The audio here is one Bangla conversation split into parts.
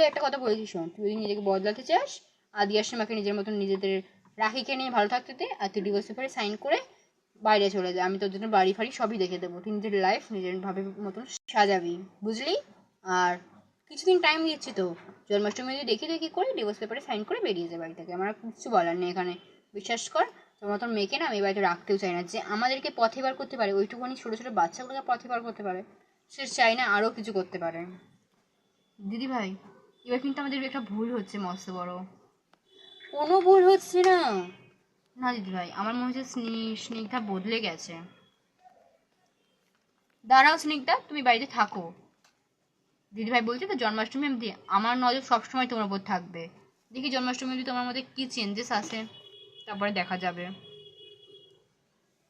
একটা কথা বলেছি, শোন, তুই যদি নিজেকে বদলাতে চাস, আদি আর সীমাকে নিজের মতন নিজেদের রাখিকে নিয়ে ভালো থাকতে দে, আর তুই ডিভোর্স পেপারে সাইন করে বাইরে চলে যা। আমি তোর জন্য বাড়ি ফাড়ি সবই দেখে দেবো, তুই নিজের লাইফ নিজের ভাবে মতন সাজাবি, বুঝলি? আর কিছুদিন টাইম দিচ্ছি তো, জন্মাষ্টমী যদি দেখি করে ডিভোর্স পেপারে সাইন করে বেরিয়ে যায় বাড়ি থেকে। আমার কিছু বলার নেই এখানে। বিশ্বাস কর, তোমার মতন মেয়েকে না আমি বাড়িতে রাখতেও চাই না। যে আমাদেরকে পথে বার করতে পারে, ওইটুকুনি ছোটো ছোটো বাচ্চাগুলোকে পথে বার করতে পারে, সে চাই না আরও কিছু করতে পারে। দিদি ভাই, এবার কিন্তু আমাদের একটা ভুল হচ্ছে মস্ত বড়। কোনো ভুল হচ্ছে না। না দিদি ভাই, আমার মনে হচ্ছে স্নিগ্ধা বদলে গেছে। দাঁড়াও স্নিগ্ধা, তুমি বাড়িতে থাকো। দিদিভাই বলছে তো জন্মাষ্টমী অবধি আমার নজর সবসময় তোমার উপর থাকবে। দেখি জন্মাষ্টমী অবধি তোমার মধ্যে কী চেঞ্জেস আসে, তারপরে দেখা যাবে।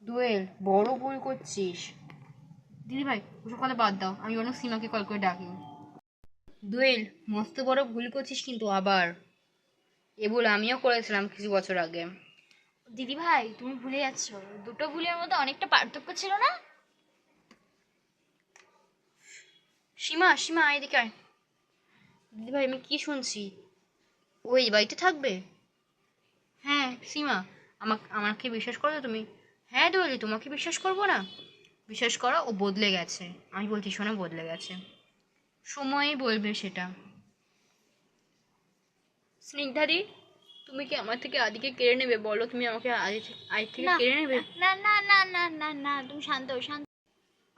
দোয়েল, বড় ভুল করছিস। দিদিভাই ওসব কথা বাদ দাও, আমি অনেক সীমাকে কল করে ডাকি। দোয়েল, মস্ত বড় ভুল করছিস কিন্তু আবার। এ ভুল আমিও করেছিলাম কিছু বছর আগে। দিদি ভাই তুমি ভুলে যাচ্ছ, দুটো ভুলের মধ্যে অনেকটা পার্থক্য ছিল না? সীমা, সীমা এদিকে আয়। দিদিভাই আমি কি শুনছি, ও এই বাড়িতে থাকবে? হ্যাঁ সীমা, আমাকে বিশ্বাস করো তো তুমি? হ্যাঁ দোয়েলি, তোমাকে বিশ্বাস করবো না? বিশ্বাস করো, ও বদলে গেছে। আমি বলছি শোনো, বদলে গেছে। সময়ই বলবে সেটা। স্নিগ্ধাদি, তুমি কি আমার থেকে আদিকে কেড়ে নেবে? বলো, তুমি আমাকে আদি থেকে না কেড়ে নেবে? না না না না না না, তুমি শান্ত হও, শান্ত।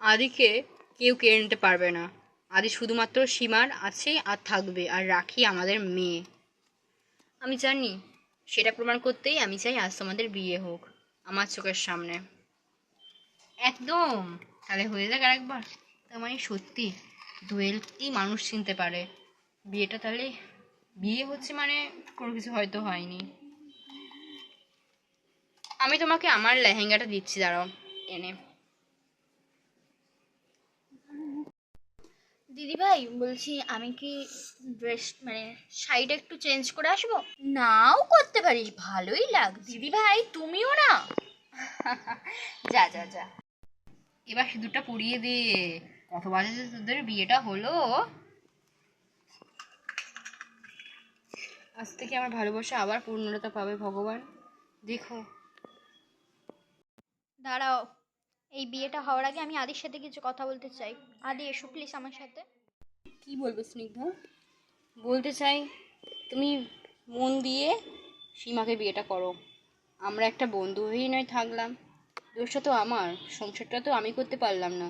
আদিকে কেউ কেড়ে নিতে পারবে না। আদি শুধুমাত্র সীমার আছে আর থাকবে, আর রাখি আমাদের মেয়ে। আমি জানি, সেটা প্রমাণ করতেই আমি চাই আজ তোমাদের বিয়ে হোক আমার চোখের সামনে। একদম, তাহলে হয়ে যাক আরেকবার। তার মানে সত্যি দোয়েলকেই মানুষ চিনতে পারে। বিয়েটা তাহলে বিয়ে হচ্ছে মানে কোনো কিছু হয়তো হয়নি। আমি তোমাকে আমার লেহেঙ্গাটা দিচ্ছি, দাঁড়াও এনে। দিদি ভাই বলছি, আমি কি ড্রেস মানে শাড়িটা একটু চেঞ্জ করে আসবো? নাও করতে পারিস, ভালোই লাগ। দিদি ভাই তুমিও না। যা যা যা, এবার সিঁদুরটা পরিয়ে দে। কত বাজে যে তোদের বিয়েটা হলো। আজ থেকে আমার ভালোবাসা আবার পূর্ণতা পাবে ভগবান, দেখো। দাঁড়াও, এই বিয়েটা হওয়ার আগে আমি আদির সাথে কিছু কথা বলতে চাই। আদি এসো প্লিজ আমার সাথে। কি বলবো স্নিগ্ধা? বলতে চাই, তুমি মন দিয়ে সীমাকে বিয়েটা করো। আমরা একটা বন্ধু হয়েই নয় থাকলাম, দোষটা তো আমার, সংসারটা তো আমি করতে পারলাম না।